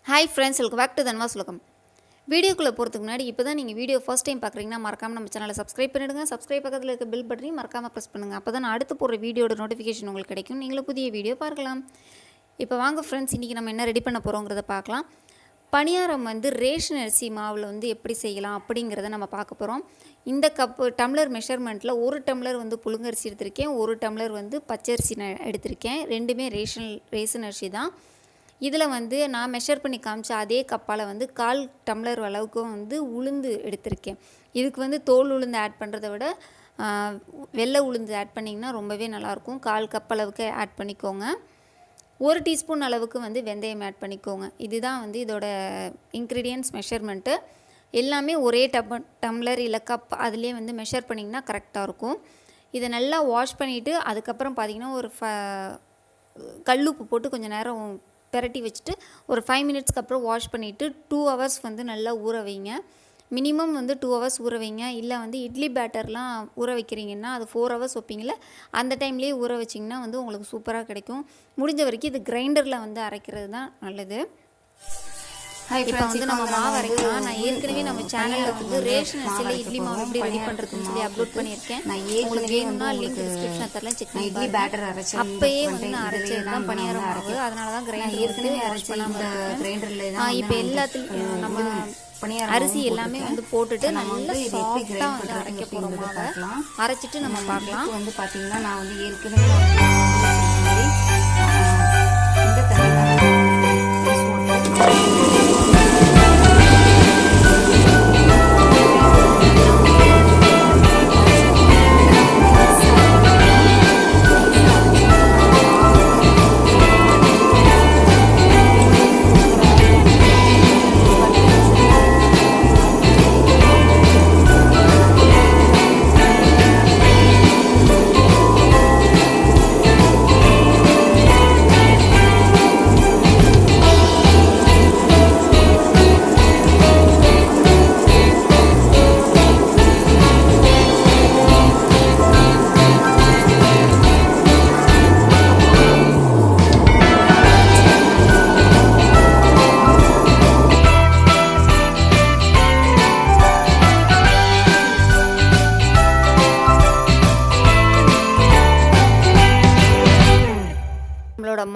Hi friends, welcome back to Thanvas உலகம். வீடியோக்குள்ளே போகிறதுக்கு முன்னாடி இப்போ தான் நீங்கள் வீடியோ ஃபர்ஸ்ட் டைம் பார்க்குறீங்கன்னா மறக்காமல் நம்ம சேனலை சப்ஸ்கிரைப் பண்ணிவிடுங்க. சப்ஸ்கிரைப் பக்கத்தில் இருக்க பில் பட்டனையும் மறக்காமல் ப்ரெஸ் பண்ணுங்கள். அப்போ தான் நான் அடுத்து போடுற வீடியோட நோட்டிஃபிகேஷன் உங்களுக்கு கிடைக்கும். நீங்களும் புதிய வீடியோ பார்க்கலாம். இப்போ வாங்க ஃப்ரெண்ட்ஸ், இன்றைக்கி நம்ம என்ன ரெடி பண்ண போகிறோங்கிறத பார்க்கலாம். பணியாரம் ரேஷன் அரிசி மாவில் எப்படி செய்யலாம் அப்படிங்கிறத நம்ம பார்க்க போகிறோம். இந்த டம்ளர் மெஷர்மெண்ட்டில் ஒரு டம்ளர் புழுங்கரிசி எடுத்திருக்கேன், ஒரு டம்ளர் பச்சரிசி நான் எடுத்திருக்கேன். ரெண்டுமே ரேஷன் அரிசி தான். இதில் நான் மெஷர் பண்ணி காமிச்ச அதே கப்பால் 1/4 டம்ளர் அளவுக்கும் உளுந்து எடுத்திருக்கேன். இதுக்கு தோல் உளுந்து ஆட் பண்ணுறதை விட வெள்ளை உளுந்து ஆட் பண்ணிங்கன்னா ரொம்பவே நல்லாயிருக்கும். 1/4 கப் அளவுக்கு ஆட் பண்ணிக்கோங்க. 1 டீஸ்பூன் அளவுக்கு வெந்தயம் ஆட் பண்ணிக்கோங்க. இதுதான் இதோட இன்க்ரீடியன்ட்ஸ் மெஷர்மெண்ட்டு. எல்லாமே ஒரே டம்ளர் இல்லை கப் அதுலேயே மெஷர் பண்ணிங்கன்னா கரெக்டாக இருக்கும். இதை நல்லா வாஷ் பண்ணிவிட்டு அதுக்கப்புறம் பார்த்திங்கன்னா ஒரு கல்லுப்பு போட்டு கொஞ்சம் நேரம் பெரட்டி வச்சுட்டு ஒரு 5 மினிட்ஸ்க்கு அப்புறம் வாஷ் பண்ணிவிட்டு 2 ஹவர்ஸ் நல்லா ஊற வைங்க. மினிமம் 2 ஹவர்ஸ் ஊற வைங்க. இல்லை இட்லி பேட்டர்லாம் ஊற வைக்கிறீங்கன்னா அது 4 ஹவர்ஸ் வைப்பீங்கள, அந்த டைம்லேயே ஊற வச்சிங்கன்னா உங்களுக்கு சூப்பராக கிடைக்கும். முடிஞ்ச வரைக்கும் இது கிரைண்டரில் அரைக்கிறது தான் நல்லது. இப்போ நம்ம மாவு அரைக்கலாம். நான் ஏற்கனவே நம்ம சேனலில் ரேஷன் அரிசியில் இட்லி மாவு எப்படி ரெடி பண்ணுறதுன்னு சொல்லி அப்லோட் பண்ணியிருக்கேன். உங்களுக்கு வேணும்னா லிங்க் டிஸ்கிரிப்ஷன் தரலாம், செக் பண்ணி இட்லி பேட்டர் அரைச்சி அப்பயே நான் அரைச்சது தான் பணியாரம் மாவு. அதனால தான் கிரைண்டர் ஏற்கனவே அரைச்சி பண்ணாமல் இப்போ எல்லாத்துலையும் நம்ம அரிசி எல்லாமே போட்டுட்டு நல்லா சாஃப்டாக அரைக்க போகிறோம். மாவை அரைச்சிட்டு நம்ம பார்க்கலாம். பார்த்தீங்கன்னா நான் ஏற்கனவே இந்த தண்ணி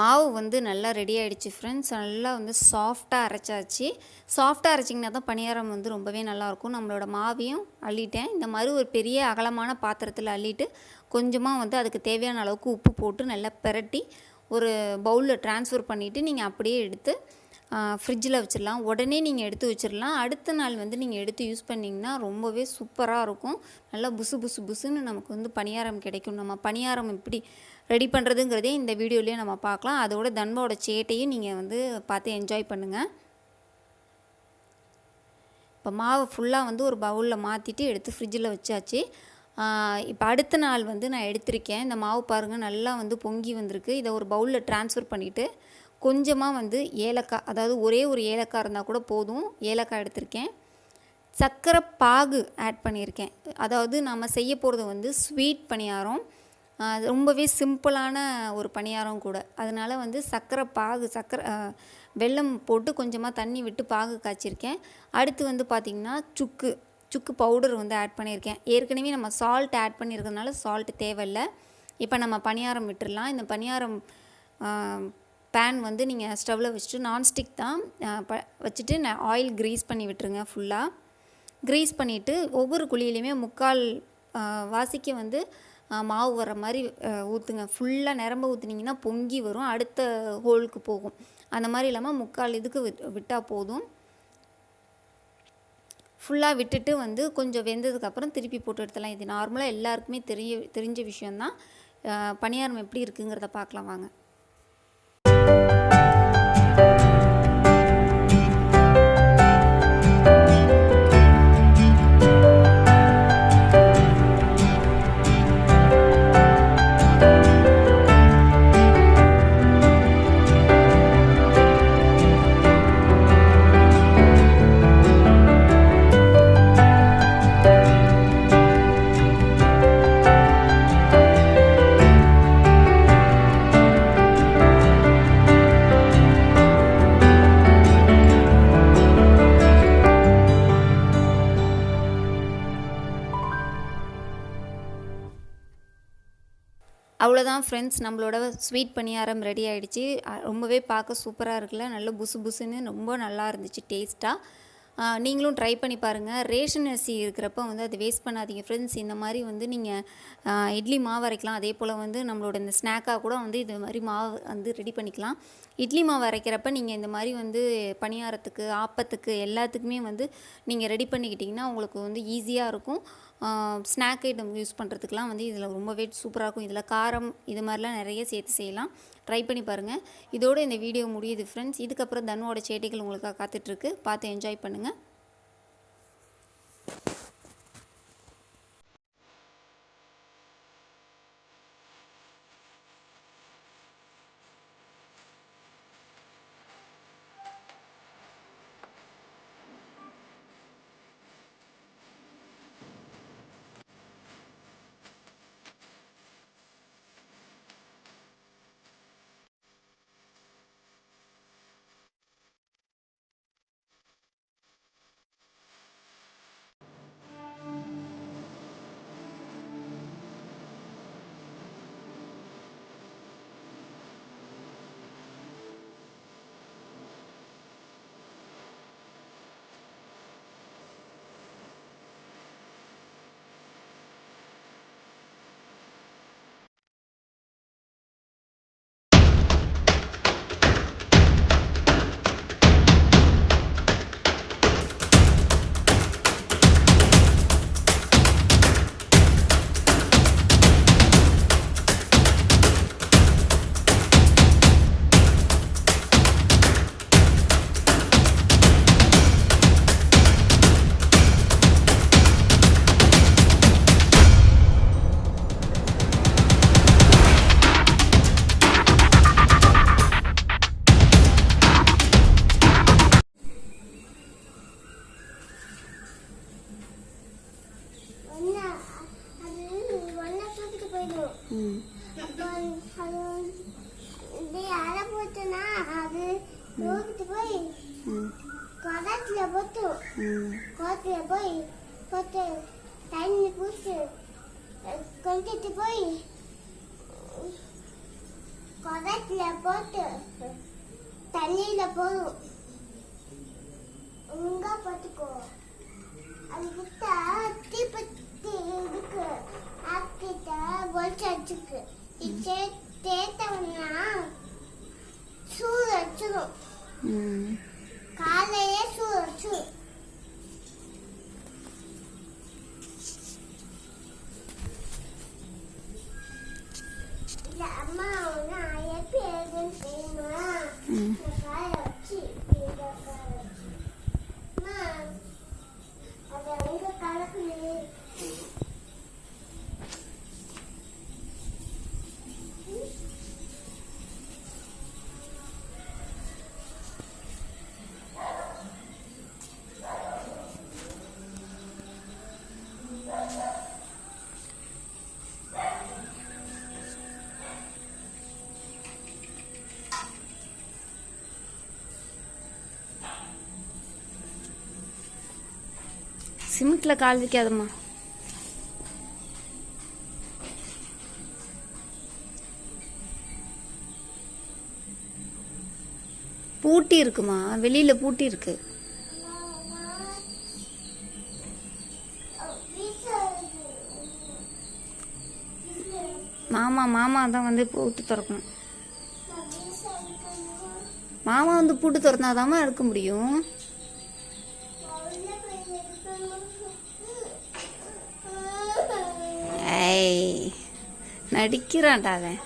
மாவு நல்லா ரெடி ஆகிடுச்சு ஃப்ரெண்ட்ஸ். நல்லா சாஃப்டாக அரைச்சாச்சு. சாஃப்டாக அரைச்சிங்கன்னா தான் பணியாரம் ரொம்பவே நல்லாயிருக்கும். நம்மளோட மாவையும் அள்ளிட்டேன். இந்த மாதிரி ஒரு பெரிய அகலமான பாத்திரத்தில் அள்ளிட்டு கொஞ்சமாக அதுக்கு தேவையான அளவுக்கு உப்பு போட்டு நல்லா பெரட்டி ஒரு பவுலில் ட்ரான்ஸ்ஃபர் பண்ணிவிட்டு நீங்கள் அப்படியே எடுத்து ஃப்ரிட்ஜில் வச்சிடலாம். உடனே நீங்கள் எடுத்து வச்சிடலாம். அடுத்த நாள் நீங்கள் எடுத்து யூஸ் பண்ணிங்கன்னா ரொம்பவே சூப்பராக இருக்கும். நல்லா புசு புசு புசுன்னு நமக்கு பணியாரம் கிடைக்கும். நம்ம பணியாரம் எப்படி ரெடி பண்ணுறதுங்கிறதே இந்த வீடியோலேயே நம்ம பார்க்கலாம். அதோட தன்வாவோட சேட்டையும் நீங்கள் பார்த்து என்ஜாய் பண்ணுங்கள். இப்போ மாவு ஃபுல்லாக ஒரு பவுலில் மாற்றிட்டு எடுத்து ஃப்ரிட்ஜில் வச்சாச்சு. இப்போ அடுத்த நாள் நான் எடுத்திருக்கேன். இந்த மாவு பாருங்கள் நல்லா பொங்கி வந்திருக்கு. இதை ஒரு பவுலில் ட்ரான்ஸ்ஃபர் பண்ணிவிட்டு கொஞ்சமாக ஏலக்காய், அதாவது ஒரே ஒரு ஏலக்காய் இருந்தால் கூட போதும், ஏலக்காய் எடுத்திருக்கேன். சர்க்கரை பாகு ஆட் பண்ணியிருக்கேன். அதாவது நம்ம செய்ய போகிறது ஸ்வீட் பணியாரம். ரொம்பவே சிம்பிளான ஒரு பணியாரம் கூட. அதனால் சர்க்கரை பாகு, வெல்லம் போட்டு கொஞ்சமாக தண்ணி விட்டு பாகு காய்ச்சிருக்கேன். அடுத்து பார்த்திங்கன்னா சுக்கு பவுடர் ஆட் பண்ணியிருக்கேன். ஏற்கனவே நம்ம சால்ட் ஆட் பண்ணியிருக்கிறதுனால சால்ட்டு தேவையில்லை. இப்போ நம்ம பணியாரம் விட்டுடலாம். இந்த பணியாரம் பேன் நீங்கள் ஸ்டவ்வில் வச்சுட்டு, நான்ஸ்டிக் தான் வச்சுட்டு ஆயில் க்ரீஸ் பண்ணி விட்டுருங்க. ஃபுல்லாக க்ரீஸ் பண்ணிவிட்டு ஒவ்வொரு குழியிலையுமே 3/4 வாசிக்கு மாவு வர மாதிரி ஊற்றுங்க. ஃபுல்லாக நிரம்ப ஊற்றுனீங்கன்னா பொங்கி வரும், அடுத்த ஹோலுக்கு போகும். அந்த மாதிரி இல்லாமல் 3/4 இதுக்கு விட்டால் போதும். ஃபுல்லாக விட்டுட்டு கொஞ்சம் வெந்ததுக்கப்புறம் திருப்பி போட்டு எடுத்துடலாம். இது நார்மலாக எல்லாருக்குமே தெரிஞ்ச விஷயந்தான். பணியாரம் எப்படி இருக்குங்கிறத பார்க்கலாம் வாங்க. அவ்வளோதான் ஃப்ரெண்ட்ஸ், நம்மளோட ஸ்வீட் பணியாரம் ரெடி ஆகிடுச்சு. ரொம்பவே பார்க்க சூப்பராக இருக்குல்ல, நல்ல புசு புசுன்னு ரொம்ப நல்லா இருந்துச்சு டேஸ்ட்டாக. நீங்களும் ட்ரை பண்ணி பாருங்கள். ரேஷன் அரிசி இருக்கிறப்ப வந்து அது வேஸ்ட் பண்ணாதீங்க ஃப்ரெண்ட்ஸ். இந்த மாதிரி வந்து நீங்கள் இட்லி மாவு அரைக்கலாம். அதே போல் வந்து நம்மளோட இந்த ஸ்நாக்காக கூட வந்து இது மாதிரி மாவு வந்து ரெடி பண்ணிக்கலாம். இட்லி மாவு அரைக்கிறப்ப நீங்கள் இந்த மாதிரி வந்து பணியாரத்துக்கு, ஆப்பத்துக்கு எல்லாத்துக்குமே வந்து நீங்கள் ரெடி பண்ணிக்கிட்டிங்கன்னா உங்களுக்கு வந்து ஈஸியாக இருக்கும். ஸ்நாக் ஐட்டம் யூஸ் பண்ணுறதுக்கெலாம் வந்து இதில் ரொம்பவே சூப்பராக இருக்கும். இதில் காரம் இது மாதிரிலாம் நிறைய சேர்த்து செய்யலாம். ட்ரை பண்ணி பாருங்கள். இதோடு இந்த வீடியோ முடியுது ஃப்ரெண்ட்ஸ். இதுக்கப்புறம் தனுவோட சேட்டைகள் உங்களுக்காக காத்துட்ருக்கு. பார்த்து என்ஜாய் பண்ணுங்கள். போட்டு தண்ணி பூசி கொண்டுட்டு போய் குடத்துல போட்டு தண்ணியில போடும். ஒழுங்கா பார்த்துக்கோ. அது கிட்ட தீப்பத்தி இருக்கு. ஆக்கிட்ட பொலிச்சு வச்சுக்கு. தேத்தவனா சூடு வச்சிடும். காலையே சூடு வச்சிடும். அம்மா நான் எப்படி எழுதுன்னு தெரியுமா? காய வச்சு அதை எங்க கலக்குது? சிமெண்ட்டில் கால் வைக்காதம்மா. பூட்டி இருக்குமா? வெளியில் பூட்டி இருக்கு. மாமா தான் வந்து பூட்டு திறக்கணும். மாமா வந்து பூட்டு திறந்தாதாம்மா எடுக்க முடியும். நடிக்கிறான்டா அவன்.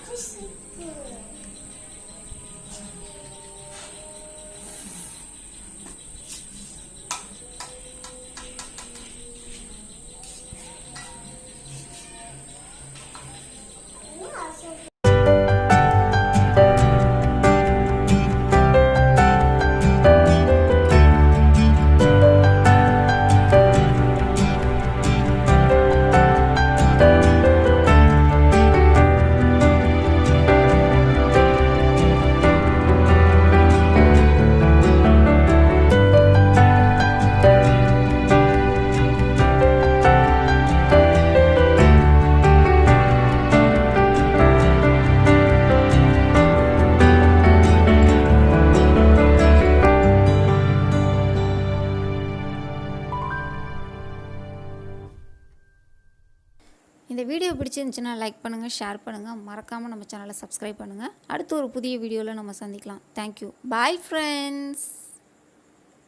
இந்த வீடியோ பிடிச்சிருந்துச்சுன்னா லைக் பண்ணுங்கள், ஷேர் பண்ணுங்கள், மறக்காமல் நம்ம சேனலை சப்ஸ்கிரைப் பண்ணுங்கள். அடுத்து ஒரு புதிய வீடியோவில் நம்ம சந்திக்கலாம். தேங்க்யூ. Bye friends.